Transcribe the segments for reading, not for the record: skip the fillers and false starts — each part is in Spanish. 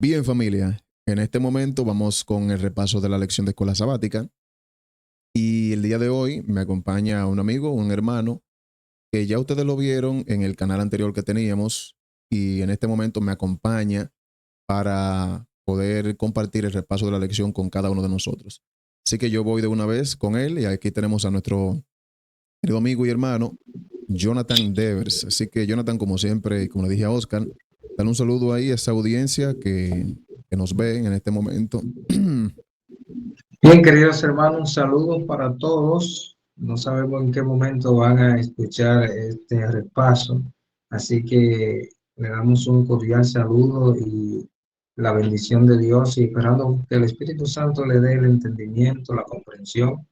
Bien, familia, en este momento vamos con el repaso de la lección de escuela sabática y el día de hoy me acompaña un amigo, un hermano, que ya ustedes lo vieron en el canal anterior que teníamos y en este momento me acompaña para poder compartir el repaso de la lección con cada uno de nosotros. Así que yo voy de una vez con él y aquí tenemos a nuestro querido amigo y hermano, Jonathan Devers. Así que Jonathan, como siempre, como le dije a Oscar, dale un saludo ahí a esa audiencia que nos ve en este momento. Bien, queridos hermanos, un saludo para todos. No sabemos en qué momento van a escuchar este repaso, así que le damos un cordial saludo y la bendición de Dios y esperando que el Espíritu Santo le dé el entendimiento, la comprensión,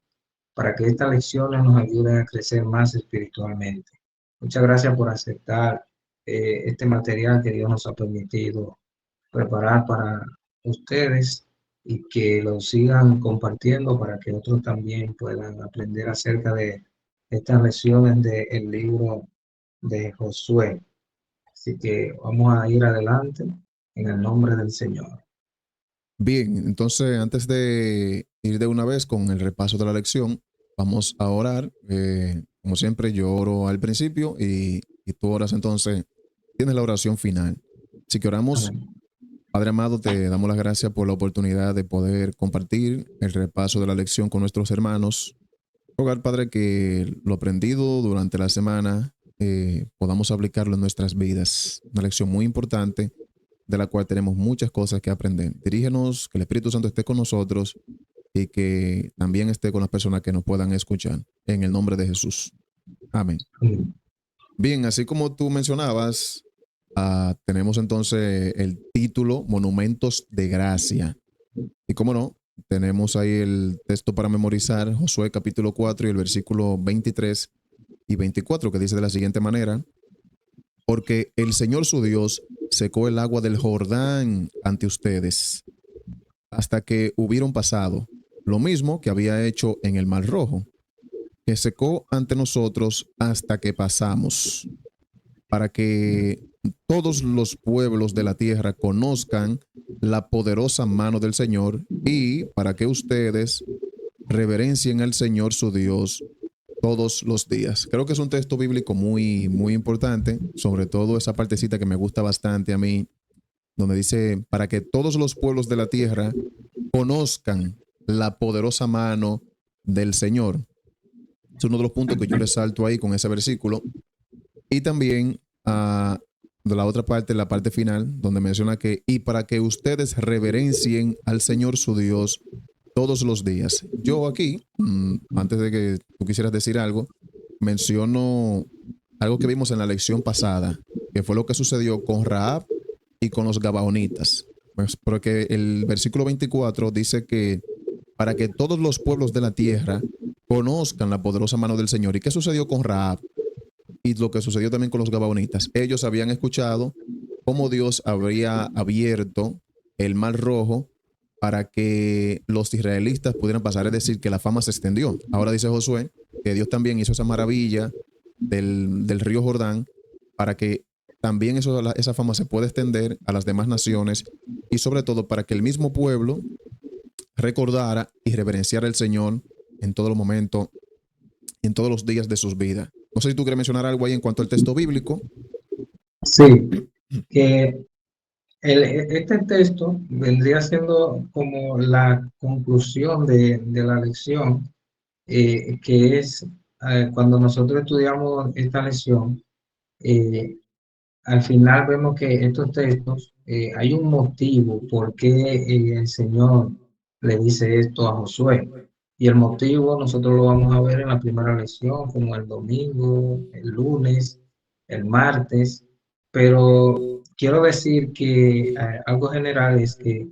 para que estas lecciones nos ayuden a crecer más espiritualmente. Muchas gracias por aceptar este material que Dios nos ha permitido preparar para ustedes y que lo sigan compartiendo para que otros también puedan aprender acerca de estas lecciones del libro de Josué. Así que vamos a ir adelante en el nombre del Señor. Bien, entonces antes de ir de una vez con el repaso de la lección, vamos a orar. Como siempre, yo oro al principio y tú oras entonces, tienes la oración final. Así que oramos. Amén. Padre amado, te damos las gracias por la oportunidad de poder compartir el repaso de la lección con nuestros hermanos. Rogar, Padre, que lo aprendido durante la semana podamos aplicarlo en nuestras vidas. Una lección muy importante de la cual tenemos muchas cosas que aprender. Dirígenos, que el Espíritu Santo esté con nosotros y que también esté con las personas que nos puedan escuchar. En el nombre de Jesús. Amén. Amén. Bien, así como tú mencionabas, tenemos entonces el título Monumentos de Gracia. Y cómo no, tenemos ahí el texto para memorizar, Josué capítulo 4 y el versículo 23 y 24, que dice de la siguiente manera: porque el Señor su Dios secó el agua del Jordán ante ustedes hasta que hubieron pasado, lo mismo que había hecho en el Mar Rojo, que secó ante nosotros hasta que pasamos, para que todos los pueblos de la tierra conozcan la poderosa mano del Señor y para que ustedes reverencien al Señor su Dios todos los días. Creo que es un texto bíblico muy, muy importante, sobre todo esa partecita que me gusta bastante a mí, donde dice, para que todos los pueblos de la tierra conozcan la poderosa mano del Señor. Es uno de los puntos que yo resalto ahí con ese versículo. Y también de la otra parte, la parte final, donde menciona que, y para que ustedes reverencien al Señor su Dios todos los días. Yo aquí, antes de que tú quisieras decir algo, menciono algo que vimos en la lección pasada, que fue lo que sucedió con Rahab y con los Gabaonitas. Pues porque el versículo 24 dice que para que todos los pueblos de la tierra conozcan la poderosa mano del Señor. ¿Y qué sucedió con Rahab? Y lo que sucedió también con los Gabaonitas. Ellos habían escuchado cómo Dios habría abierto el Mar Rojo para que los israelitas pudieran pasar, es decir, que la fama se extendió. Ahora dice Josué que Dios también hizo esa maravilla del río Jordán para que también esa fama se pueda extender a las demás naciones y sobre todo para que el mismo pueblo recordara y reverenciara al Señor en todo momento, en todos los días de sus vidas. No sé si tú quieres mencionar algo ahí en cuanto al texto bíblico. Sí, que este texto vendría siendo como la conclusión de la lección, que es cuando nosotros estudiamos esta lección. Al final vemos que estos textos, hay un motivo por qué el Señor le dice esto a Josué. Y el motivo nosotros lo vamos a ver en la primera lección, como el domingo, el lunes, el martes. Pero quiero decir que algo general es que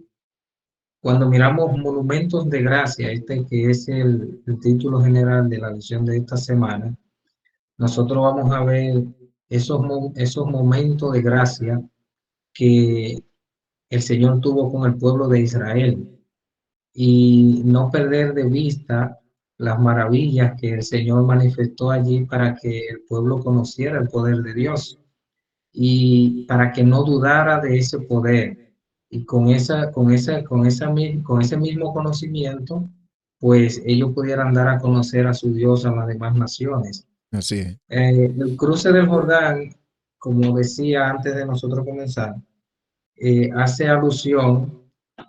cuando miramos monumentos de gracia, este que es el título general de la lección de esta semana, nosotros vamos a ver esos momentos de gracia que el Señor tuvo con el pueblo de Israel y no perder de vista las maravillas que el Señor manifestó allí para que el pueblo conociera el poder de Dios y para que no dudara de ese poder. y con ese mismo conocimiento, pues ellos pudieran dar a conocer a su Dios a las demás naciones. Así es. El cruce del Jordán, como decía antes de nosotros comenzar, hace alusión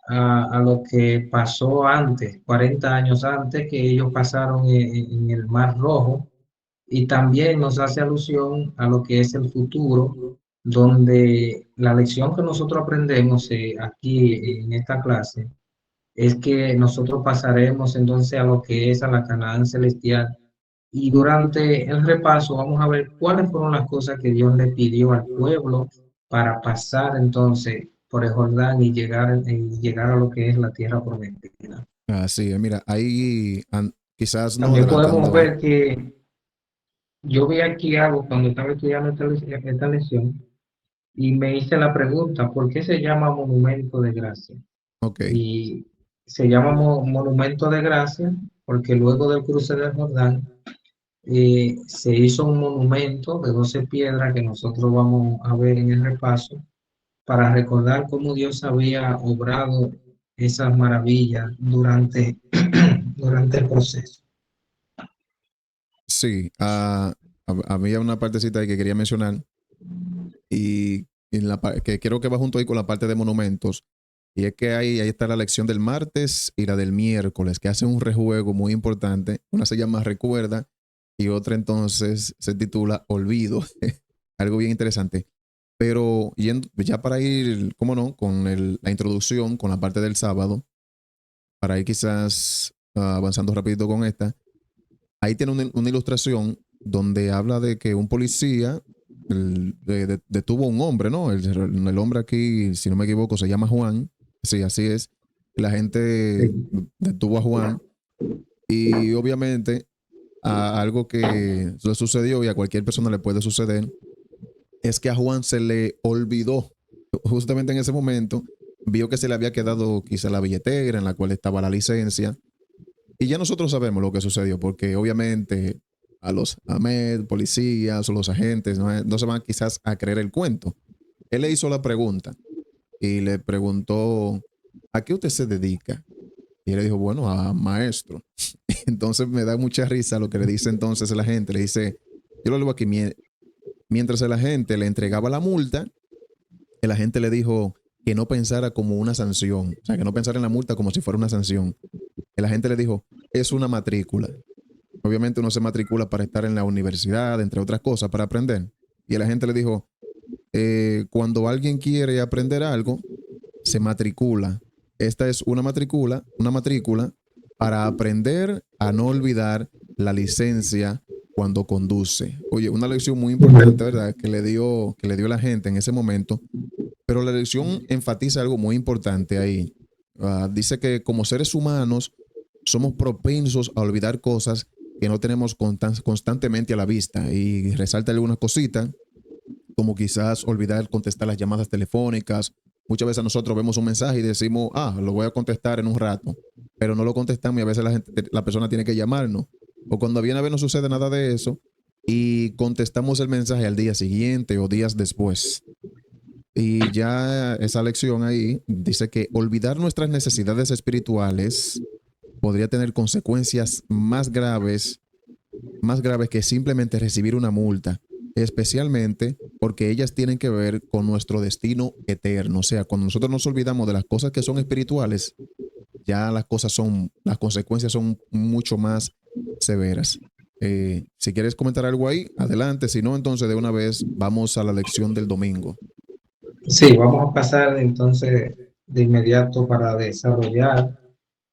a lo que pasó antes, 40 años antes, que ellos pasaron en el Mar Rojo, y también nos hace alusión a lo que es el futuro, donde la lección que nosotros aprendemos aquí en esta clase es que nosotros pasaremos entonces a lo que es a la Canaán celestial. Y durante el repaso vamos a ver cuáles fueron las cosas que Dios le pidió al pueblo para pasar entonces por el Jordán y llegar a lo que es la tierra prometida. Así es. Mira, ahí quizás no También podemos adelantando. ver que yo vi aquí algo cuando estaba estudiando esta lección y me hice la pregunta, ¿por qué se llama monumento de gracia? Ok. Y se llama monumento de gracia porque luego del cruce del Jordán se hizo un monumento de 12 piedras que nosotros vamos a ver en el repaso para recordar cómo Dios había obrado esas maravillas durante el proceso. Sí, había una partecita ahí que quería mencionar y que creo que va junto ahí con la parte de monumentos. Y es que ahí está la lección del martes y la del miércoles, que hacen un rejuego muy importante. Una se llama Recuerda y otra entonces se titula Olvido. Algo bien interesante. Pero ya para ir, cómo no, con la introducción, con la parte del sábado, para ir quizás avanzando rapidito con esta, ahí tiene una ilustración donde habla de que un policía detuvo a un hombre, ¿no? El hombre aquí, si no me equivoco, se llama Juan. Sí, así es. La gente Sí. detuvo a Juan y obviamente algo que le sucedió y a cualquier persona le puede suceder es que a Juan se le olvidó justamente en ese momento, vio que se le había quedado quizá la billetera en la cual estaba la licencia y ya nosotros sabemos lo que sucedió, porque obviamente a los AMED, policías o los agentes no se van quizás a creer el cuento. Él le hizo la pregunta y le preguntó, ¿a qué usted se dedica? Y él le dijo, bueno, a maestro. Entonces me da mucha risa lo que le dice entonces la gente. Le dice, yo lo leo aquí, mientras el agente le entregaba la multa, el agente le dijo que no pensara como una sanción, o sea, que no pensara en la multa como si fuera una sanción. El agente le dijo, es una matrícula. Obviamente uno se matricula para estar en la universidad, entre otras cosas, para aprender. Y la gente le dijo, cuando alguien quiere aprender algo, se matricula. Esta es una matrícula para aprender a no olvidar la licencia cuando conduce. Oye, una lección muy importante, ¿verdad? Que le dio la gente en ese momento. Pero la lección enfatiza algo muy importante ahí. Dice que como seres humanos somos propensos a olvidar cosas que no tenemos constantemente a la vista y resalta algunas cositas, como quizás olvidar contestar las llamadas telefónicas. Muchas veces nosotros vemos un mensaje y decimos, lo voy a contestar en un rato, pero no lo contestamos y a veces la persona tiene que llamarnos. O cuando viene a ver no sucede nada de eso y contestamos el mensaje al día siguiente o días después. Y ya esa lección ahí dice que olvidar nuestras necesidades espirituales podría tener consecuencias más graves que simplemente recibir una multa, especialmente porque ellas tienen que ver con nuestro destino eterno. O sea, cuando nosotros nos olvidamos de las cosas que son espirituales, ya las consecuencias son mucho más severas. Si quieres comentar algo ahí, adelante. Si no, entonces de una vez vamos a la lección del domingo. Sí, vamos a pasar entonces de inmediato para desarrollar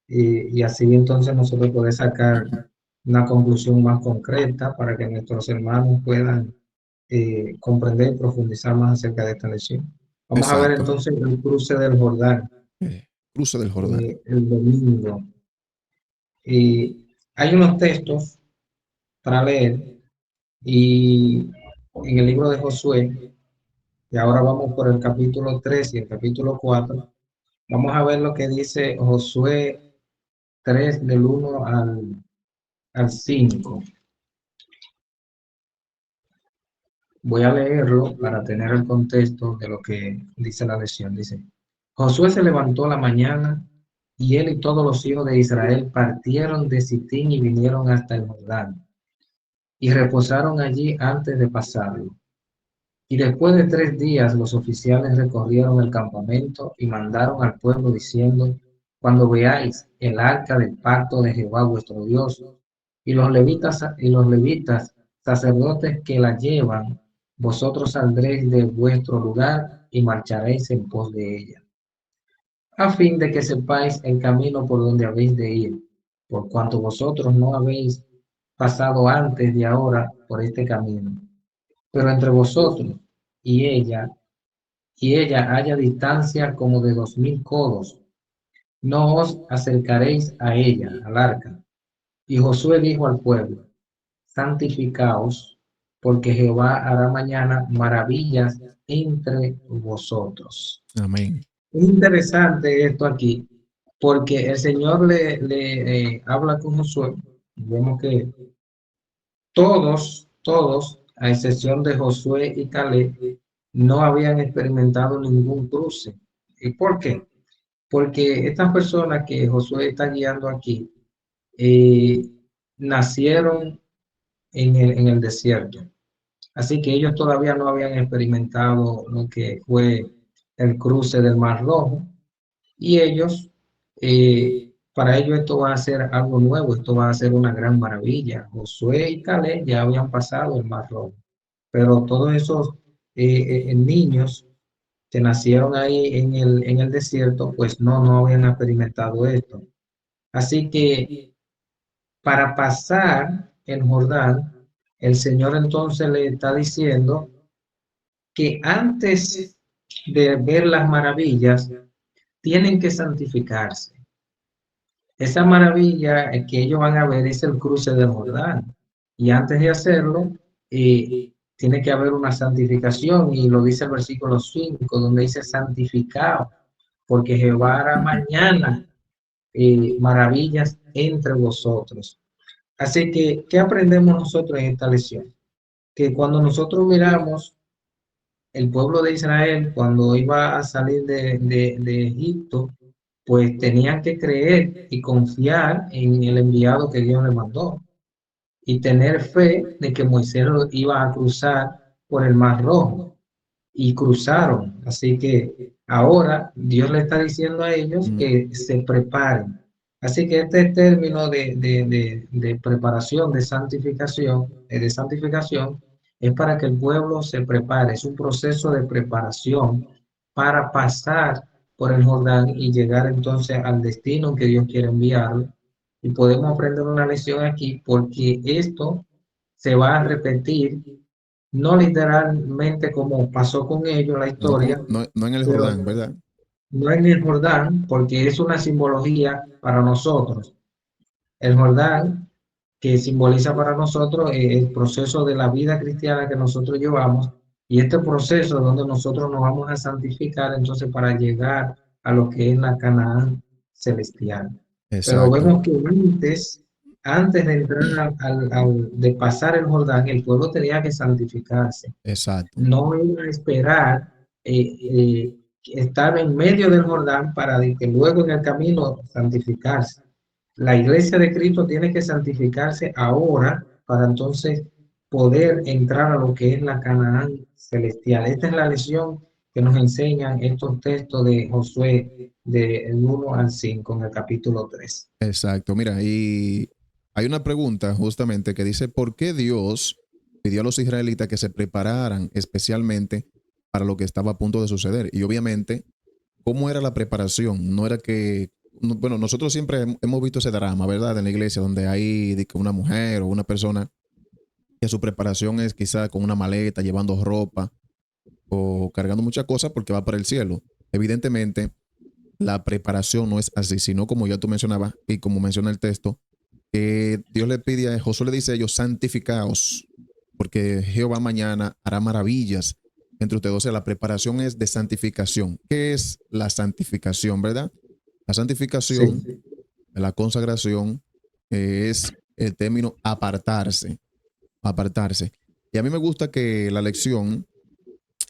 y así entonces nosotros poder sacar una conclusión más concreta para que nuestros hermanos puedan comprender y profundizar más acerca de esta lección. Vamos a ver Exacto. entonces el cruce del Jordán Cruce del Jordán. el domingo. Hay unos textos para leer y en el libro de Josué, y ahora vamos por el capítulo 3 y el capítulo 4. Vamos a ver lo que dice Josué 3 del 1 al 5. Voy a leerlo para tener el contexto de lo que dice la lección. Dice, Josué se levantó a la mañana y él y todos los hijos de Israel partieron de Sitín y vinieron hasta el Jordán y reposaron allí antes de pasarlo. Y después de 3 días los oficiales recorrieron el campamento y mandaron al pueblo diciendo: Cuando veáis el arca del pacto de Jehová vuestro Dios y los levitas sacerdotes que la llevan, vosotros saldréis de vuestro lugar y marcharéis en pos de ella, a fin de que sepáis el camino por donde habéis de ir, por cuanto vosotros no habéis pasado antes de ahora por este camino. Pero entre vosotros y ella haya distancia como de 2000 codos, no os acercaréis a ella, al arca. Y Josué dijo al pueblo: Santificaos, porque Jehová hará mañana maravillas entre vosotros. Amén. Es interesante esto aquí, porque el Señor le habla con Josué. Vemos que todos, a excepción de Josué y Caleb, no habían experimentado ningún cruce. ¿Y por qué? Porque estas personas que Josué está guiando aquí eh, nacieron en el desierto. Así que ellos todavía no habían experimentado lo que fue el cruce del Mar Rojo. Y ellos, para ellos esto va a ser algo nuevo, esto va a ser una gran maravilla. Josué y Caleb ya habían pasado el Mar Rojo, pero todos esos niños que nacieron ahí en el desierto, pues no habían experimentado esto. Así que para pasar el Jordán, el Señor entonces le está diciendo que antes de ver las maravillas, tienen que santificarse. Esa maravilla que ellos van a ver es el cruce del Jordán. Y antes de hacerlo, tiene que haber una santificación. Y lo dice el versículo 5 donde dice: santificado, porque Jehová hará mañana maravillas entre vosotros. Así que, ¿qué aprendemos nosotros en esta lección? Que cuando nosotros miramos el pueblo de Israel, cuando iba a salir de Egipto, pues tenían que creer y confiar en el enviado que Dios le mandó y tener fe de que Moisés iba a cruzar por el Mar Rojo, y cruzaron. Así que ahora Dios le está diciendo a ellos que se preparen. Así que este término de preparación, de santificación, es para que el pueblo se prepare. Es un proceso de preparación para pasar por el Jordán y llegar entonces al destino que Dios quiere enviarlo. Y podemos aprender una lección aquí, porque esto se va a repetir, no literalmente como pasó con ellos la No, historia, no en el pero Jordán, ¿verdad? no en el Jordán, porque es una simbología para nosotros. El Jordán, que simboliza para nosotros el proceso de la vida cristiana que nosotros llevamos, y este proceso es donde nosotros nos vamos a santificar entonces para llegar a lo que es la Canaán celestial. Pero Exacto, vemos que antes de entrar de pasar el Jordán, el pueblo tenía que santificarse. exacto, No iba a esperar estar en medio del Jordán para que luego en el camino santificarse. La iglesia de Cristo tiene que santificarse ahora para entonces poder entrar a lo que es la Canaán celestial. Esta es la lección que nos enseñan estos textos de Josué del 1 al 5 en el capítulo 3. exacto. Mira, y hay una pregunta justamente que dice, ¿por qué Dios pidió a los israelitas que se prepararan especialmente para lo que estaba a punto de suceder? Y obviamente, ¿cómo era la preparación? No era que, bueno, nosotros siempre hemos visto ese drama, ¿verdad? En la iglesia, donde hay de que una mujer o una persona que su preparación es quizá con una maleta, llevando ropa o cargando muchas cosas porque va para el cielo. Evidentemente, la preparación no es así, sino como ya tú mencionabas y como menciona el texto, que Dios le pide a Josué, le dice a ellos, santificaos, porque Jehová mañana hará maravillas entre ustedes. O sea, la preparación es de santificación. ¿Qué es la santificación, verdad? La santificación, Sí, la consagración, es el término apartarse, apartarse. Y a mí me gusta que la lección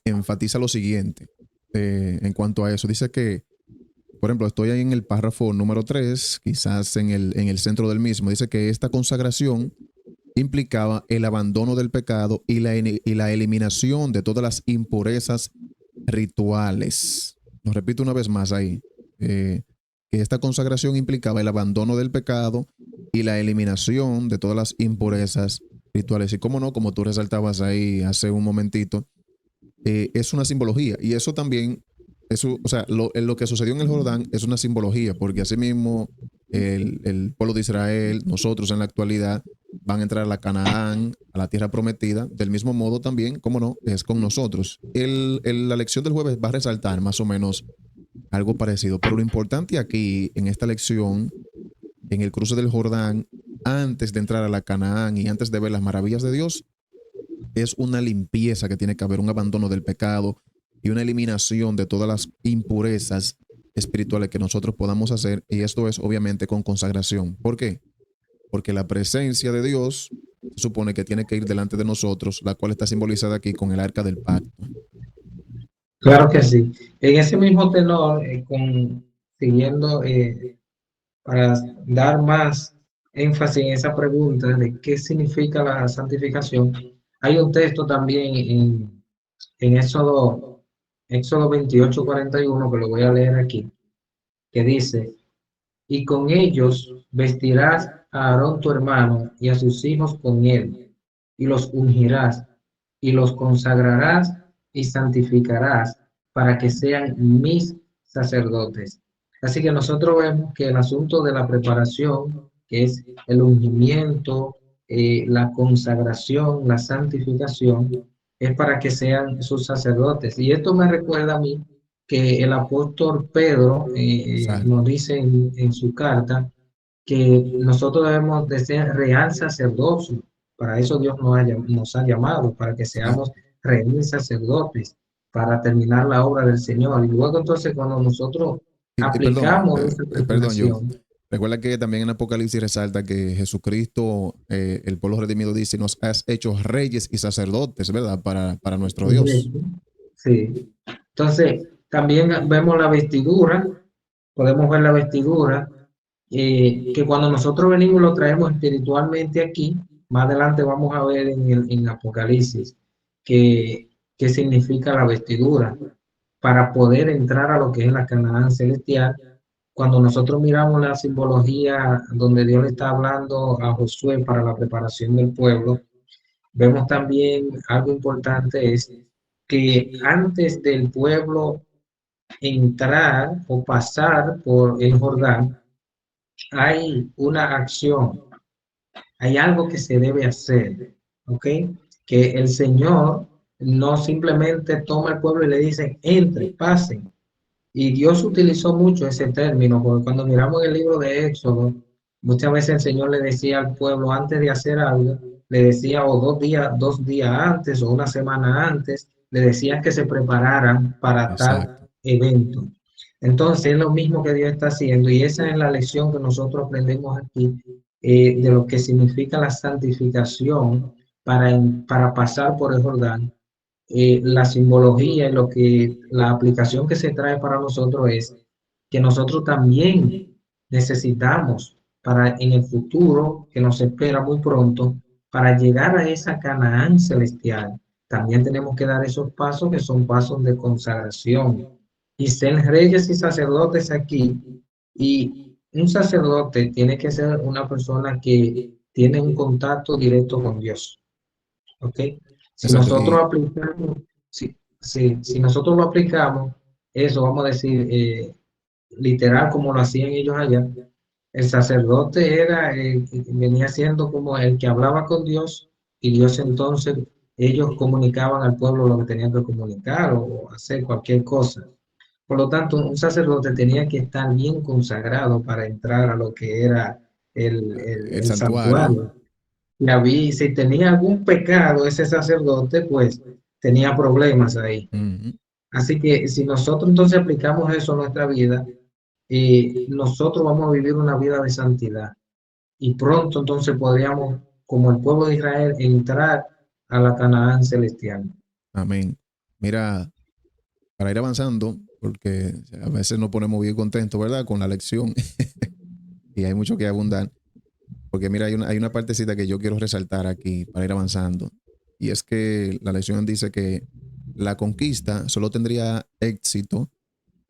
enfatiza lo siguiente en cuanto a eso. Dice que por ejemplo, estoy ahí en el párrafo número 3, quizás en el centro del mismo, dice que esta consagración implicaba el abandono del pecado y la eliminación de todas las impurezas rituales. Lo repito una vez más ahí, que esta consagración implicaba el abandono del pecado y la eliminación de todas las impurezas rituales. Y cómo no, como tú resaltabas ahí hace un momentito, es una simbología. Y eso también, eso, o sea, lo que sucedió en el Jordán es una simbología, porque asimismo el pueblo de Israel, nosotros en la actualidad, van a entrar a la Canaán, a la tierra prometida, del mismo modo también, como no, es con nosotros. La lección del jueves va a resaltar más o menos algo parecido, pero lo importante aquí en esta lección, en el cruce del Jordán, antes de entrar a la Canaán y antes de ver las maravillas de Dios, es una limpieza que tiene que haber, un abandono del pecado y una eliminación de todas las impurezas espirituales que nosotros podamos hacer. Y esto es obviamente con consagración. ¿Por qué? Porque la presencia de Dios se supone que tiene que ir delante de nosotros, la cual está simbolizada aquí con el arca del pacto. Claro que sí. En ese mismo tenor, siguiendo, para dar más énfasis en esa pregunta de qué significa la santificación, hay un texto también en Éxodo 28:41, que lo voy a leer aquí, que dice: y con ellos vestirás a Aarón tu hermano y a sus hijos con él, y los ungirás, y los consagrarás y santificarás para que sean mis sacerdotes. Así que nosotros vemos que el asunto de la preparación, que es el ungimiento, la consagración, la santificación, es para que sean sus sacerdotes. Y esto me recuerda a mí que el apóstol Pedro Exacto. nos dice en su carta que nosotros debemos de ser real sacerdocio. Para eso Dios nos ha llamado, para que seamos Exacto. reales sacerdotes, para terminar la obra del Señor. Y luego entonces cuando nosotros Perdón, aplicamos esa perdón, yo. preparación, Recuerda que también en Apocalipsis resalta que Jesucristo, el pueblo redimido, dice, nos has hecho reyes y sacerdotes, ¿verdad? Para nuestro Dios. correcto, sí. Entonces, también vemos la vestidura, podemos ver la vestidura, que cuando nosotros venimos lo traemos espiritualmente aquí. Más adelante vamos a ver en Apocalipsis que, qué significa la vestidura para poder entrar a lo que es la Canaán celestial. Cuando nosotros miramos la simbología donde Dios le está hablando a Josué para la preparación del pueblo, vemos también algo importante, es que antes del pueblo entrar o pasar por el Jordán, hay una acción, hay algo que se debe hacer, ¿ok? Que el Señor no simplemente toma al pueblo y le dice, entre, pasen. Y Dios utilizó mucho ese término, porque cuando miramos el libro de Éxodo, muchas veces el Señor le decía al pueblo antes de hacer algo, le decía o 2 días antes o una semana antes, le decía que se prepararan para tal Exacto. evento. Entonces es lo mismo que Dios está haciendo y esa es la lección que nosotros aprendemos aquí, de lo que significa la santificación para pasar por el Jordán. La simbología y lo que la aplicación que se trae para nosotros es que nosotros también necesitamos para en el futuro que nos espera muy pronto, para llegar a esa Canaán celestial, también tenemos que dar esos pasos que son pasos de consagración y ser reyes y sacerdotes aquí. Y un sacerdote tiene que ser una persona que tiene un contacto directo con Dios. ¿Ok? Si Exacto. nosotros aplicamos, si nosotros lo aplicamos, eso vamos a decir, literal como lo hacían ellos allá, el sacerdote era, venía siendo como el que hablaba con Dios y Dios entonces, ellos comunicaban al pueblo lo que tenían que comunicar o hacer cualquier cosa. Por lo tanto, un sacerdote tenía que estar bien consagrado para entrar a lo que era El el santuario. santuario. Si tenía algún pecado ese sacerdote, pues tenía problemas ahí. Ujú. Así que si nosotros entonces aplicamos eso a nuestra vida, nosotros vamos a vivir una vida de santidad. Y pronto entonces podríamos, como el pueblo de Israel, entrar a la Canaán celestial. Amén. Mira, para ir avanzando, porque a veces nos ponemos bien contentos, ¿verdad? Con la lección y hay mucho que abundar. Porque mira, hay una partecita que yo quiero resaltar aquí para ir avanzando. Y es que la lección dice que la conquista solo tendría éxito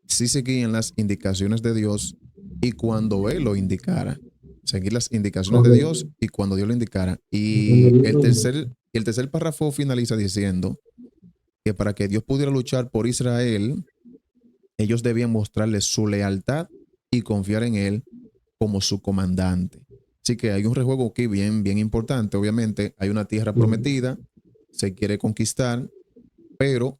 si seguían las indicaciones de Dios y cuando Él lo indicara. Seguir las indicaciones de Correcto. Dios y cuando Dios lo indicara. Cuando Y Dios lo dice. el tercer párrafo finaliza diciendo que para que Dios pudiera luchar por Israel, ellos debían mostrarle su lealtad y confiar en Él como su comandante. Así que hay un rejuego aquí bien importante. Obviamente hay una tierra prometida, se quiere conquistar, pero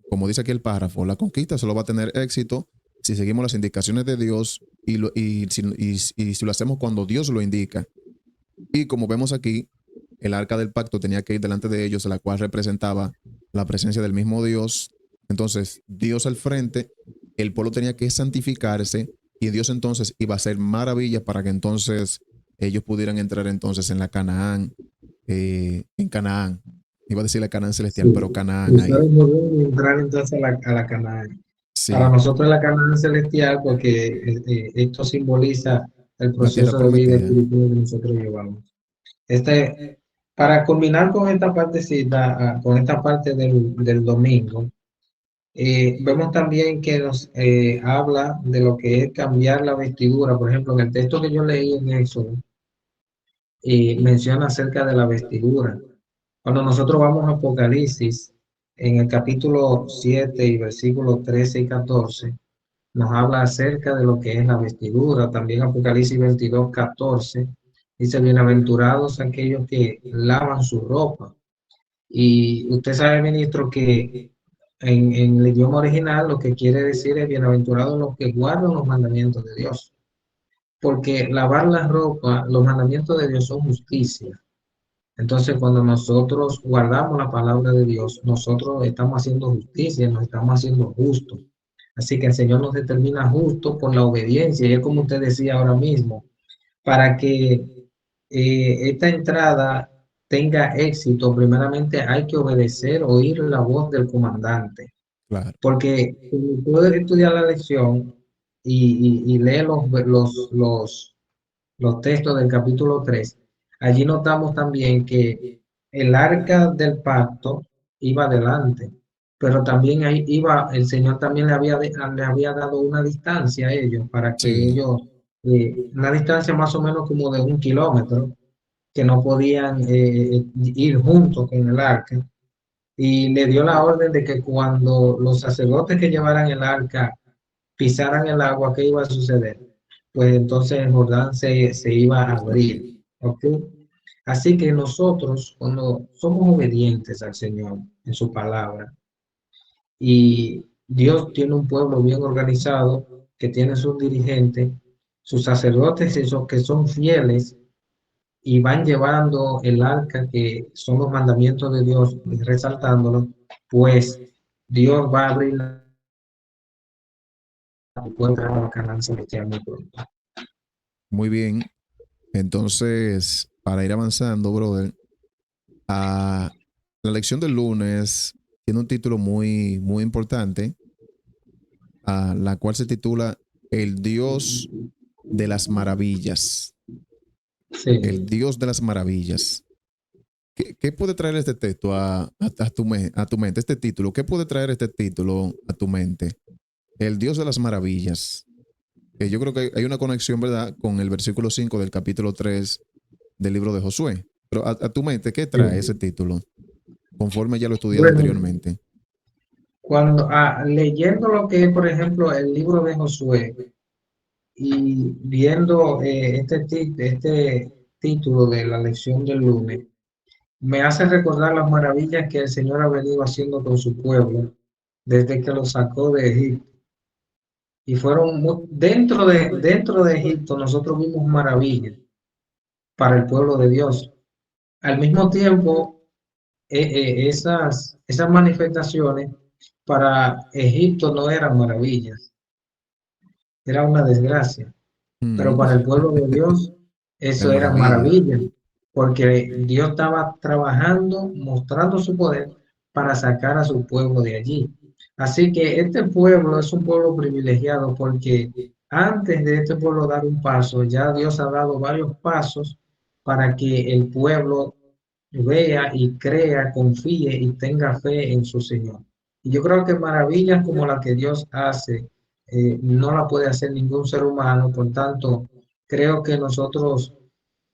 como dice aquí el párrafo, la conquista solo va a tener éxito si seguimos las indicaciones de Dios y si lo hacemos cuando Dios lo indica. Y como vemos aquí, el arca del pacto tenía que ir delante de ellos, la cual representaba la presencia del mismo Dios. Entonces, Dios al frente, el pueblo tenía que santificarse y Dios entonces iba a hacer maravillas para que entonces ellos pudieran entrar entonces en la Canaán, en Canaán. Iba a decir la Canaán celestial, Sí. pero Canaán Cruzar ahí. el Jordán y entrar entonces a la Canaán. Para Sí, nosotros la Canaán celestial, porque esto simboliza el la tierra proceso de vida prometida. espiritual que nosotros llevamos. Este, para culminar con esta partecita, con esta parte del domingo, vemos también que nos habla de lo que es cambiar la vestidura. Por ejemplo, en el texto que yo leí en Éxodo, menciona acerca de la vestidura. Cuando nosotros vamos a Apocalipsis, en el capítulo 7 y versículos 13 y 14, nos habla acerca de lo que es la vestidura. También Apocalipsis 22 14 dice, bienaventurados aquellos que lavan su ropa. Y usted sabe, ministro, que en el idioma original lo que quiere decir es bienaventurados los que guardan los mandamientos de Dios. Porque lavar la ropa, los mandamientos de Dios son justicia. Entonces, cuando nosotros guardamos la palabra de Dios, nosotros estamos haciendo justicia, nos estamos haciendo justos. Así que el Señor nos determina justo por la obediencia. Y es como usted decía ahora mismo, para que esta entrada tenga éxito, primeramente hay que obedecer, oír la voz del comandante. Claro, Porque puede estudiar la lección y lee los textos del capítulo 3, allí notamos también que el arca del pacto iba adelante, pero también ahí iba, el Señor también le había dado una distancia a ellos para que sí, ellos, una distancia más o menos como de 1 kilómetro, que no podían ir juntos con el arca. Y le dio la orden de que cuando los sacerdotes que llevaran el arca pisaran el agua, ¿qué iba a suceder? Pues entonces el Jordán se iba a abrir. ¿Ok? Así que nosotros, cuando somos obedientes al Señor en su palabra, y Dios tiene un pueblo bien organizado, que tiene sus dirigentes, sus sacerdotes, esos que son fieles y van llevando el arca, que son los mandamientos de Dios, resaltándolo, pues Dios va a abrir la puerta a la Canaán celestial muy pronto. muy bien. Entonces, para ir avanzando, brother, a la lección del lunes tiene un título muy importante, a la cual se titula El Dios de las Maravillas. El Sí. Dios de las Maravillas. ¿Qué puede traer este texto a tu mente? Este título, ¿qué puede traer este título a tu mente? El Dios de las Maravillas. Que yo creo que hay una conexión, ¿verdad?, con el versículo 5 del capítulo 3 del libro de Josué. Pero a tu mente, ¿qué trae ese Sí. título? Conforme ya lo he estudiado Bueno, anteriormente. cuando leyendo lo que es, por ejemplo, el libro de Josué y viendo este título de la lección del lunes, me hace recordar las maravillas que el Señor ha venido haciendo con su pueblo desde que lo sacó de Egipto. Y fueron dentro de Egipto nosotros vimos maravillas para el pueblo de Dios. Al mismo tiempo, esas manifestaciones para Egipto no eran maravillas, era una desgracia, pero Mm. para el pueblo de Dios Es eso era maravilla. maravilla, porque Dios estaba trabajando, mostrando su poder para sacar a su pueblo de allí. Así que este pueblo es un pueblo privilegiado porque antes de este pueblo dar un paso, ya Dios ha dado varios pasos para que el pueblo vea y crea, confíe y tenga fe en su Señor. Y yo creo que maravillas como la que Dios hace, no la puede hacer ningún ser humano. Por tanto, creo que nosotros,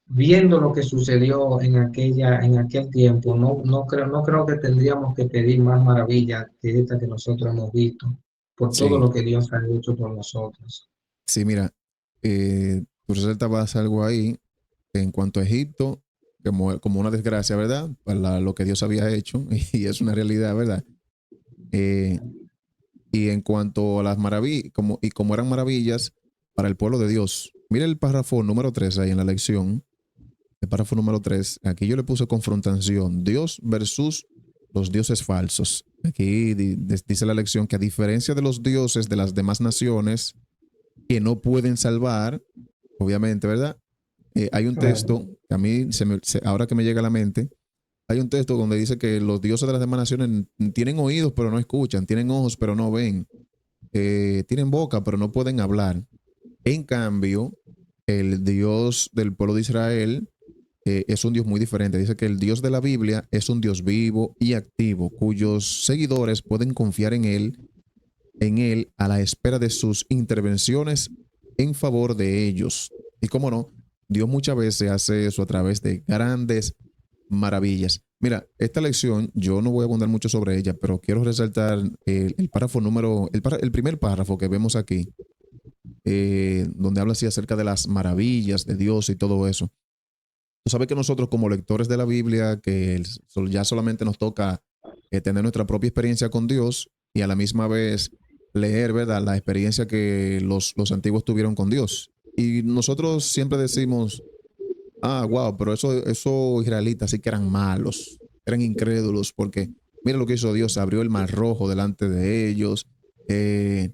viendo lo que sucedió en aquel tiempo, no creo que tendríamos que pedir más maravillas que esta que nosotros hemos visto, por todo Sí, lo que Dios ha hecho por nosotros. sí, mira, tú resaltabas algo ahí en cuanto a Egipto, como una desgracia, ¿verdad? Para lo que Dios había hecho, y es una realidad, ¿verdad? Eh, y en cuanto a las maravillas, como eran maravillas para el pueblo de Dios. Mira el párrafo número 3 ahí en la lección. El párrafo número 3 aquí yo le puse confrontación. Dios versus los dioses falsos. Aquí dice la lección que a diferencia de los dioses de las demás naciones que no pueden salvar, obviamente, ¿verdad? Hay un texto que a mí, ahora que me llega a la mente, hay un texto donde dice que los dioses de las demás naciones tienen oídos pero no escuchan, tienen ojos pero no ven, tienen boca pero no pueden hablar. En cambio, el Dios del pueblo de Israel es un Dios muy diferente. Dice que el Dios de la Biblia es un Dios vivo y activo, cuyos seguidores pueden confiar en él a la espera de sus intervenciones en favor de ellos. Y cómo no, Dios muchas veces hace eso a través de grandes maravillas. Mira, esta lección yo no voy a abundar mucho sobre ella, pero quiero resaltar el párrafo el primer párrafo que vemos aquí, donde habla así acerca de las maravillas de Dios y todo eso. Tú sabes que nosotros como lectores de la Biblia, que ya solamente nos toca tener nuestra propia experiencia con Dios y a la misma vez leer, ¿verdad? La experiencia que los antiguos tuvieron con Dios. Y nosotros siempre decimos, ah, wow, pero esos israelitas sí que eran malos, eran incrédulos, porque mira lo que hizo Dios, abrió el mar rojo delante de ellos, eh,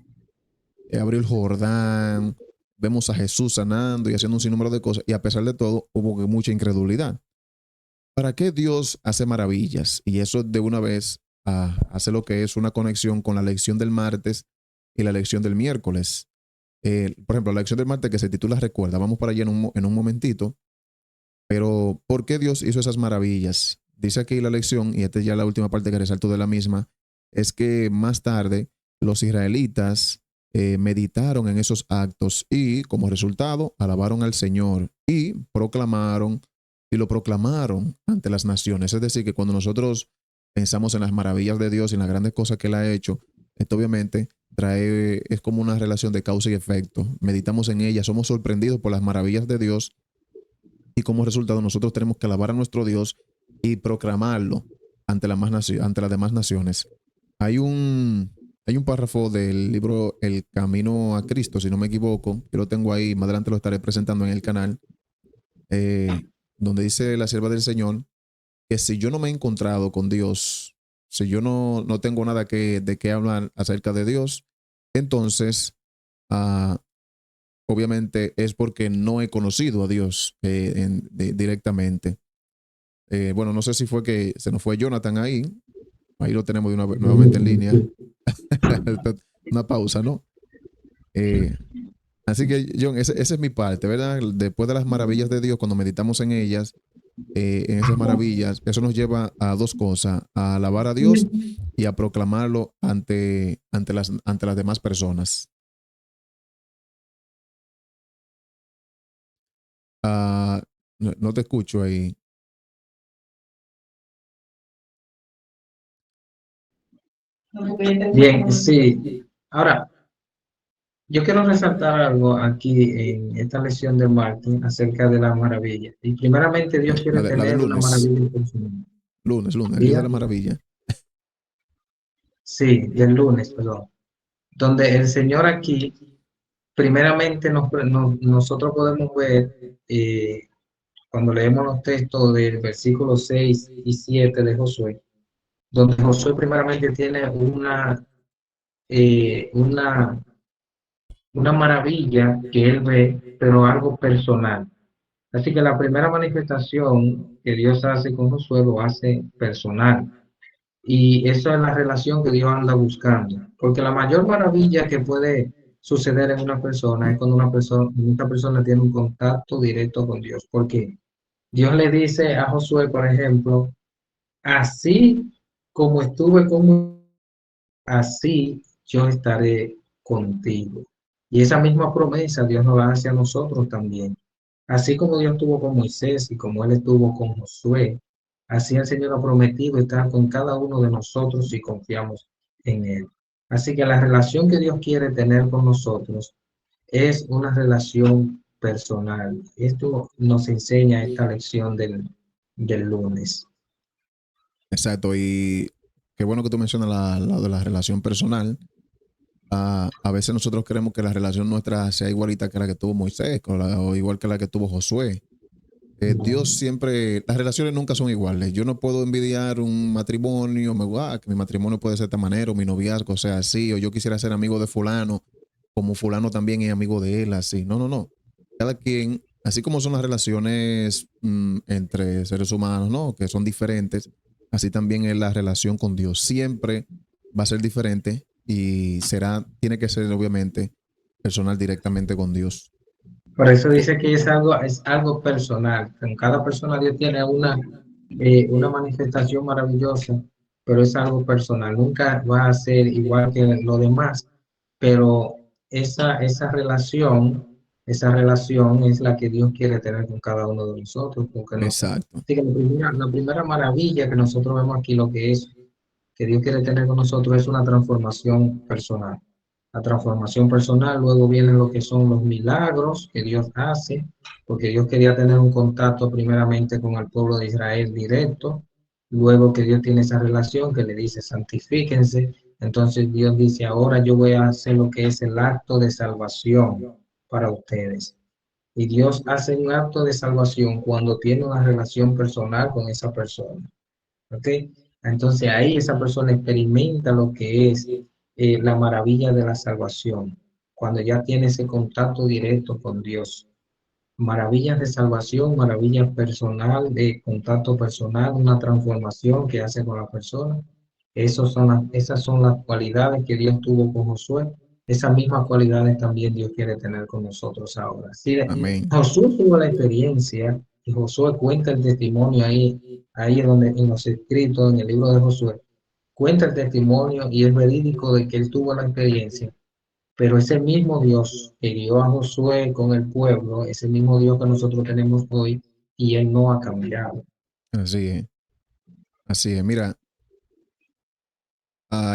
abrió el Jordán, vemos a Jesús sanando y haciendo un sinnúmero de cosas, y a pesar de todo hubo mucha incredulidad. ¿Para qué Dios hace maravillas? Y eso de una vez hace lo que es una conexión con la lección del martes y la lección del miércoles. Por ejemplo, la lección del martes que se titula Recuerda, vamos para allá en un momentito, pero ¿por qué Dios hizo esas maravillas? Dice aquí la lección, y esta es ya la última parte que resalto de la misma, es que más tarde los israelitas meditaron en esos actos y como resultado alabaron al Señor y proclamaron y lo proclamaron ante las naciones. Es decir, que cuando nosotros pensamos en las maravillas de Dios y en las grandes cosas que Él ha hecho, esto obviamente es como una relación de causa y efecto. Meditamos en ella, somos sorprendidos por las maravillas de Dios y como resultado nosotros tenemos que alabar a nuestro Dios y proclamarlo ante las demás naciones. Hay un, hay un párrafo del libro El Camino a Cristo, si no me equivoco, yo lo tengo ahí, más adelante lo estaré presentando en el canal, eh, donde dice la sierva del Señor que si yo no me he encontrado con Dios, si yo no tengo nada de qué hablar acerca de Dios, entonces uh, obviamente es porque no he conocido a Dios directamente. Bueno, no sé si fue que se nos fue Jonathan ahí. Ahí lo tenemos nuevamente en línea. Una pausa, ¿no? Eh, así que, John, esa es mi parte, ¿verdad? Después de las maravillas de Dios, cuando meditamos en ellas, en esas maravillas, eso nos lleva a dos cosas, a alabar a Dios y a proclamarlo ante las demás personas. Ah, no te escucho ahí. Bien, sí. Ahora, yo quiero resaltar algo aquí en esta lección de Martín acerca de la maravilla. Y primeramente Dios quiere La de tener una lunes. maravilla en su mundo. Lunes, el día de Día, la maravilla. sí, del lunes, perdón. Donde el Señor aquí, primeramente nosotros podemos ver, cuando leemos los textos del versículo 6 y 7 de Josué, donde Josué primeramente tiene eh, una, una maravilla que él ve, pero algo personal. Así que la primera manifestación que Dios hace con Josué lo hace personal. Y eso es la relación que Dios anda buscando. Porque la mayor maravilla que puede suceder en una persona es cuando una persona tiene un contacto directo con Dios. Porque Dios le dice a Josué, por ejemplo, así como estuve con, así yo estaré contigo. Y esa misma promesa Dios nos la hace a nosotros también. Así como Dios estuvo con Moisés y como Él estuvo con Josué, así el Señor ha prometido estar con cada uno de nosotros si confiamos en Él. Así que la relación que Dios quiere tener con nosotros es una relación personal. Esto nos enseña esta lección del lunes. Exacto. Y qué bueno que tú mencionas la de la relación personal. A veces nosotros queremos que la relación nuestra sea igualita que la que tuvo Moisés o igual que la que tuvo Josué. Dios siempre, las relaciones nunca son iguales. Yo no puedo envidiar un matrimonio, que mi matrimonio puede ser de esta manera, o mi noviazgo sea así, o yo quisiera ser amigo de fulano, como fulano también es amigo de él, así. No, no, no. Cada quien, así como son las relaciones entre seres humanos, ¿no? Que son diferentes, así también es la relación con Dios. Siempre va a ser diferente y tiene que ser obviamente personal directamente con Dios. Por eso dice que es algo personal. En cada persona Dios tiene una manifestación maravillosa, pero es algo personal. Nunca va a ser igual que lo demás, pero esa relación es la que Dios quiere tener con cada uno de nosotros. Porque no. Exacto. Así que la primera maravilla que nosotros vemos aquí, lo que Dios quiere tener con nosotros es una transformación personal. La transformación personal, luego vienen lo que son los milagros que Dios hace, porque Dios quería tener un contacto primeramente con el pueblo de Israel directo, luego que Dios tiene esa relación que le dice santifíquense, entonces Dios dice, ahora yo voy a hacer lo que es el acto de salvación para ustedes. Y Dios hace un acto de salvación cuando tiene una relación personal con esa persona. ¿Ok? Entonces ahí esa persona experimenta lo que es la maravilla de la salvación, cuando ya tiene ese contacto directo con Dios. Maravillas de salvación, maravillas personal, de contacto personal, una transformación que hace con la persona. Esas son las cualidades que Dios tuvo con Josué. Esas mismas cualidades también Dios quiere tener con nosotros ahora. Sí, Amén. Josué tuvo la experiencia y Josué cuenta el testimonio ahí es donde en los escritos, en el libro de Josué, cuenta el testimonio y es verídico de que él tuvo la experiencia, pero ese mismo Dios que guió a Josué con el pueblo, ese mismo Dios que nosotros tenemos hoy, y él no ha cambiado. Así es. Así es. Mira,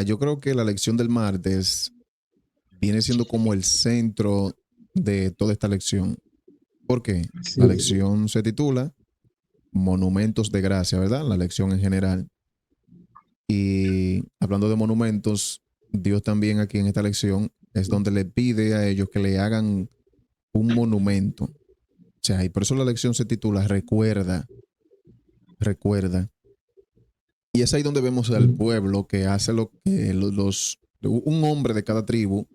yo creo que la lección del martes viene siendo como el centro de toda esta lección. ¿Por qué? La Sí, lección se titula Monumentos de Gracia, ¿verdad? La lección en general. Y hablando de monumentos, Dios también aquí en esta lección es donde le pide a ellos que le hagan un monumento. O sea, y por eso la lección se titula Recuerda, recuerda. Y es ahí donde vemos al pueblo que hace lo que un hombre de cada tribu,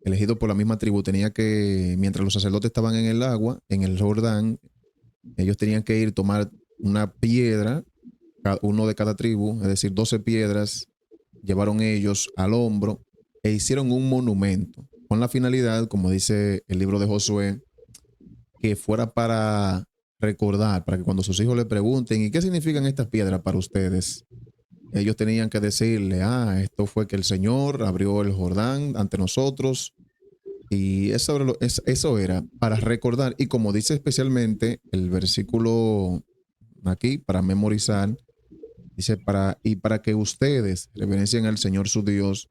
elegido por la misma tribu, tenía que, mientras los sacerdotes estaban en el agua, en el Jordán, ellos tenían que ir tomar una piedra, uno de cada tribu, es decir, 12 piedras, llevaron ellos al hombro e hicieron un monumento con la finalidad, como dice el libro de Josué, que fuera para recordar, para que cuando sus hijos le pregunten, ¿y qué significan estas piedras para ustedes? Ellos tenían que decirle, esto fue que el Señor abrió el Jordán ante nosotros. Y eso era para recordar. Y como dice especialmente el versículo aquí, para memorizar, dice, para que ustedes reverencien al Señor su Dios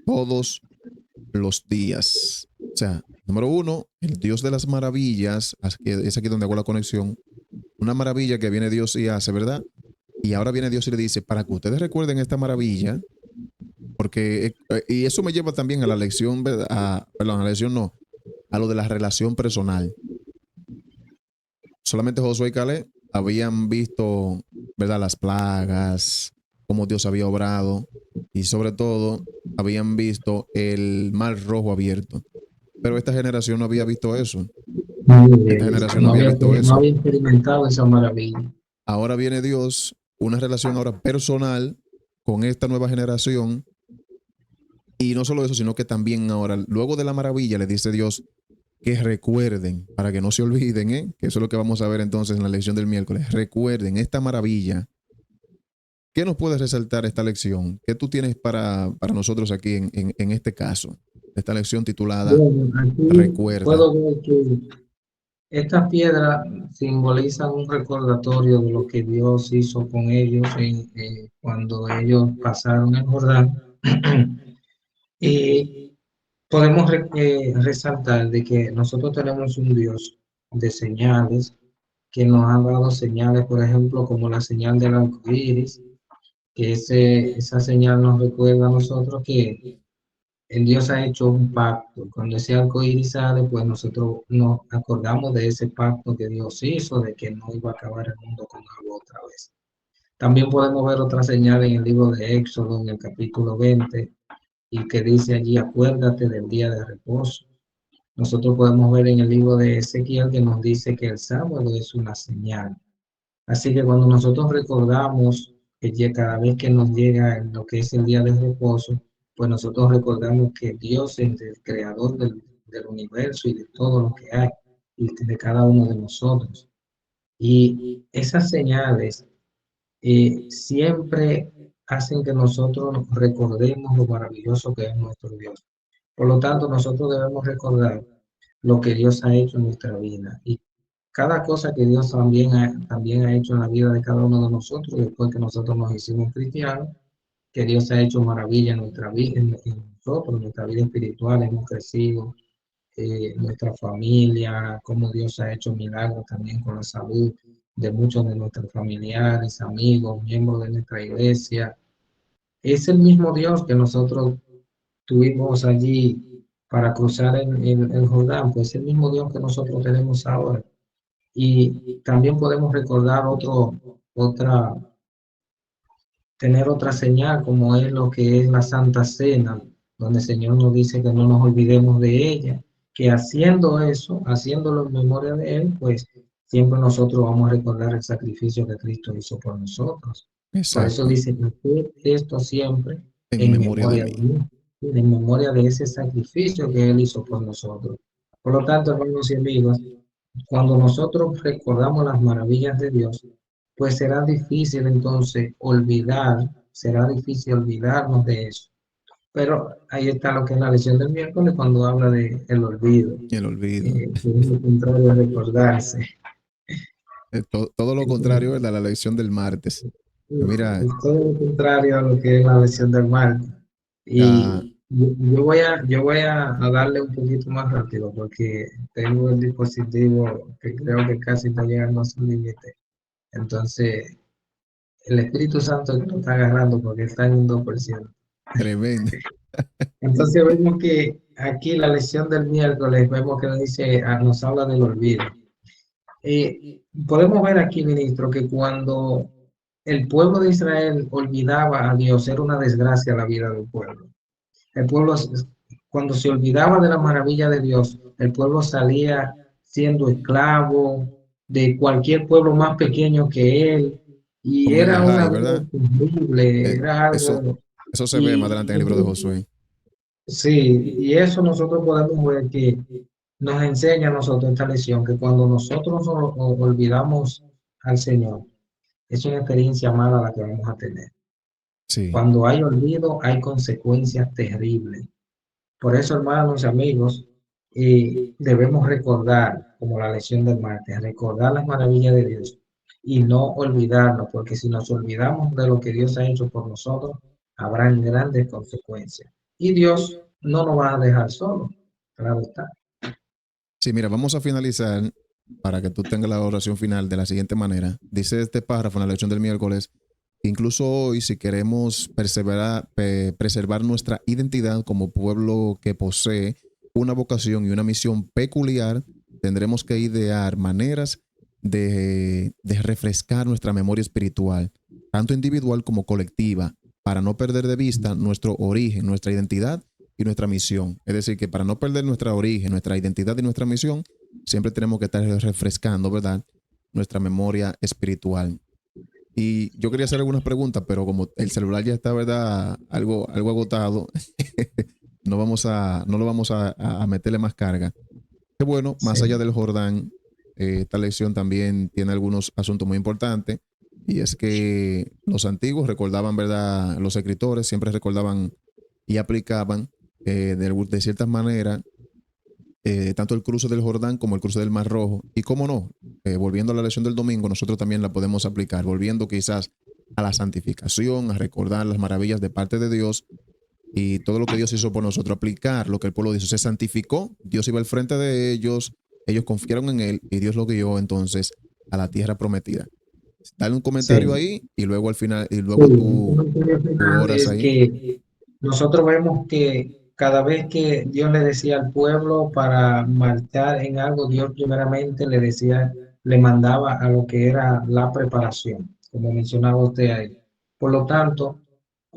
todos los días. O sea, número uno, el Dios de las maravillas, es aquí donde hago la conexión. Una maravilla que viene Dios y hace, ¿verdad? Y ahora viene Dios y le dice, para que ustedes recuerden esta maravilla, porque, y eso me lleva también a la lección, perdón, a la lección no, a lo de la relación personal. Solamente Josué y Caleb habían visto, ¿verdad? Las plagas, cómo Dios había obrado y sobre todo habían visto el mar rojo abierto. Pero esta generación no había visto eso. Esta generación no no había había, visto no eso. había experimentado esa maravilla. Ahora viene Dios, una relación ahora personal con esta nueva generación. Y no solo eso, sino que también ahora, luego de la maravilla, le dice Dios que recuerden, para que no se olviden, que eso es lo que vamos a ver entonces en la lección del miércoles. Recuerden esta maravilla. ¿Qué nos puede resaltar esta lección? ¿Qué tú tienes para nosotros aquí en este caso? Esta lección titulada Bueno, aquí Recuerda. puedo ver que estas piedras simbolizan un recordatorio de lo que Dios hizo con ellos cuando ellos pasaron el Jordán. Y podemos resaltar de que nosotros tenemos un Dios de señales que nos ha dado señales, por ejemplo, como la señal del arco iris, que esa señal nos recuerda a nosotros que el Dios ha hecho un pacto. Cuando ese arco iris sale, pues nosotros nos acordamos de ese pacto que Dios hizo, de que no iba a acabar el mundo con agua otra vez. También podemos ver otra señal en el libro de Éxodo, en el capítulo 20, y que dice allí, acuérdate del día de reposo. Nosotros podemos ver en el libro de Ezequiel que nos dice que el sábado es una señal. Así que cuando nosotros recordamos que cada vez que nos llega lo que es el día de reposo, pues nosotros recordamos que Dios es el creador del universo y de todo lo que hay y de cada uno de nosotros. Y esas señales siempre hacen que nosotros recordemos lo maravilloso que es nuestro Dios. Por lo tanto, nosotros debemos recordar lo que Dios ha hecho en nuestra vida y cada cosa que Dios también ha hecho en la vida de cada uno de nosotros, después que nosotros nos hicimos cristianos, que Dios ha hecho maravilla en nuestra vida, en nosotros, en nuestra vida espiritual, hemos crecido, nuestra familia, cómo Dios ha hecho milagros también con la salud de muchos de nuestros familiares, amigos, miembros de nuestra iglesia. Es el mismo Dios que nosotros tuvimos allí para cruzar el Jordán, pues es el mismo Dios que nosotros tenemos ahora. Y también podemos recordar otra, tener otra señal, como es lo que es la Santa Cena, donde el Señor nos dice que no nos olvidemos de ella, que haciendo eso, haciéndolo en memoria de Él, pues siempre nosotros vamos a recordar el sacrificio que Cristo hizo por nosotros. Por eso Exacto. dice, haced esto siempre En en memoria de memoria de mí. mí, en memoria de ese sacrificio que Él hizo por nosotros. Por lo tanto, hermanos y amigos, cuando nosotros recordamos las maravillas de Dios, pues será difícil entonces será difícil olvidarnos de eso. Pero ahí está lo que es la lección del miércoles cuando habla de el olvido, El olvido. que es lo contrario de recordarse. Todo lo contrario, ¿verdad? La lección del martes. Mira, Es todo lo contrario a lo que es la lección del martes. ah, Y yo voy a darle un poquito más rápido porque tengo el dispositivo que creo que casi está llegando a su límite. Entonces, el Espíritu Santo lo está agarrando porque está en un 2%. tremendo. Entonces vemos que aquí la lección del miércoles, vemos que nos dice, nos habla del olvido. Podemos ver aquí, ministro, que cuando el pueblo de Israel olvidaba a Dios, era una desgracia la vida del pueblo. El pueblo, cuando se olvidaba de la maravilla de Dios, el pueblo salía siendo esclavo de cualquier pueblo más pequeño que él, y Como en era el una high, vida ¿verdad? terrible, Eh, era eso, algo. eso se ve más Y adelante en el libro de Josué. sí, y eso nosotros podemos ver que nos enseña a nosotros esta lección, que cuando nosotros olvidamos al Señor, es una experiencia mala la que vamos a tener. Sí. Cuando hay olvido, hay consecuencias terribles. Por eso, hermanos y amigos, debemos recordar, como la lección del martes, recordar las maravillas de Dios y no olvidarnos, porque si nos olvidamos de lo que Dios ha hecho por nosotros, habrán grandes consecuencias. Y Dios no nos va a dejar solos, claro está. Sí, mira, vamos a finalizar para que tú tengas la oración final de la siguiente manera. Dice este párrafo en la lección del miércoles, incluso hoy, si queremos preservar nuestra identidad como pueblo que posee una vocación y una misión peculiar, tendremos que idear maneras de refrescar nuestra memoria espiritual, tanto individual como colectiva, para no perder de vista nuestro origen, nuestra identidad y nuestra misión. Es decir, que para no perder nuestra origen, nuestra identidad y nuestra misión, siempre tenemos que estar refrescando, ¿verdad? Nuestra memoria espiritual. Y yo quería hacer algunas preguntas, pero como el celular ya está, ¿verdad? Algo agotado, no lo vamos a meterle más carga. Que bueno, más allá Sí, del Jordán, esta lección también tiene algunos asuntos muy importantes. Y es que los antiguos recordaban, ¿verdad? Los escritores siempre recordaban y aplicaban de ciertas maneras tanto el cruce del Jordán como el cruce del Mar Rojo. Y cómo no, volviendo a la lección del domingo, nosotros también la podemos aplicar, volviendo quizás a la santificación, a recordar las maravillas de parte de Dios y todo lo que Dios hizo por nosotros, aplicar lo que el pueblo hizo. Se santificó, Dios iba al frente de ellos confiaron en Él y Dios lo guió entonces a la tierra prometida. Dale un comentario sí. ahí y luego al final, y Sí, luego un tú, comentario tú final oras es ahí. que nosotros vemos que cada vez que Dios le decía al pueblo para marchar en algo, Dios primeramente le decía, le mandaba a lo que era la preparación, como mencionaba usted ahí. Por lo tanto,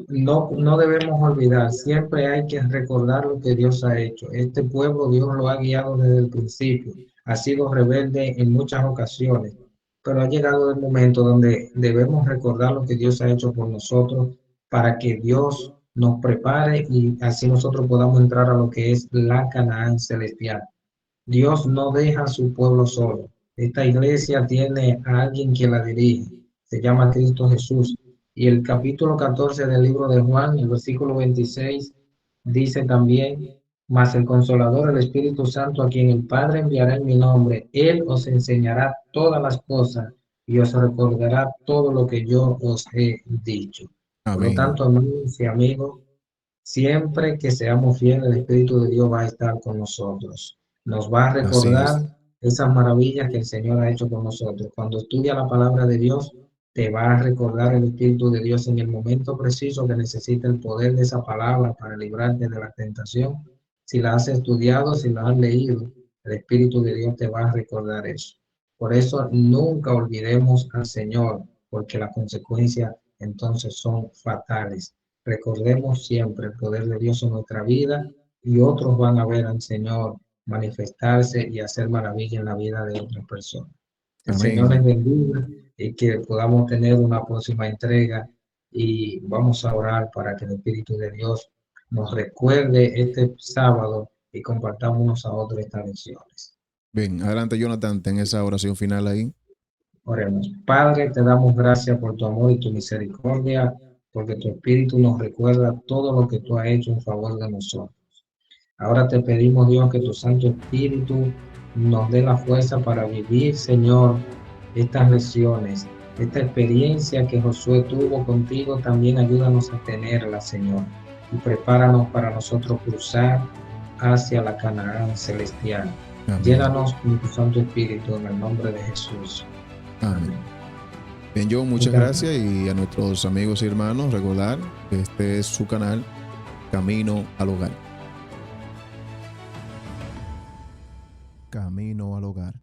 no debemos olvidar, siempre hay que recordar lo que Dios ha hecho. Este pueblo Dios lo ha guiado desde el principio, ha sido rebelde en muchas ocasiones, pero ha llegado el momento donde debemos recordar lo que Dios ha hecho por nosotros para que Dios nos prepare y así nosotros podamos entrar a lo que es la Canaán celestial. Dios no deja a su pueblo solo. Esta iglesia tiene a alguien que la dirige. Se llama Cristo Jesús. Y el capítulo 14 del libro de Juan, el versículo 26, dice también, mas el Consolador, el Espíritu Santo, a quien el Padre enviará en mi nombre, Él os enseñará todas las cosas y os recordará todo lo que yo os he dicho. Por lo Amén. tanto, amigos y amigos, siempre que seamos fieles, el Espíritu de Dios va a estar con nosotros. Nos va a Así es. recordar esas maravillas que el Señor ha hecho con nosotros. Cuando estudia la palabra de Dios, te va a recordar el Espíritu de Dios en el momento preciso que necesita el poder de esa palabra para librarte de la tentación. Si la has estudiado, si la has leído, el Espíritu de Dios te va a recordar eso. Por eso nunca olvidemos al Señor, porque las consecuencias entonces son fatales. Recordemos siempre el poder de Dios en nuestra vida y otros van a ver al Señor manifestarse y hacer maravilla en la vida de otras personas. El Señor les Amén. bendiga y que podamos tener una próxima entrega y vamos a orar para que el Espíritu de Dios nos recuerde este sábado y compartamos unos a otros estas lecciones. Bien, adelante Jonathan, ten esa oración final ahí. Oremos. Padre, te damos gracias por tu amor y tu misericordia, porque tu Espíritu nos recuerda todo lo que tú has hecho en favor de nosotros. Ahora te pedimos, Dios, que tu Santo Espíritu nos dé la fuerza para vivir, Señor, estas lecciones, esta experiencia que Josué tuvo contigo, también ayúdanos a tenerla, Señor, y prepáranos para nosotros cruzar hacia la Canaán celestial. Amén. Llénanos con tu Santo Espíritu en el nombre de Jesús. Amén. Amén. Bien, John, muchas Muchas gracias y a nuestros amigos y hermanos recordar que este es su canal Camino al Hogar. Camino al Hogar.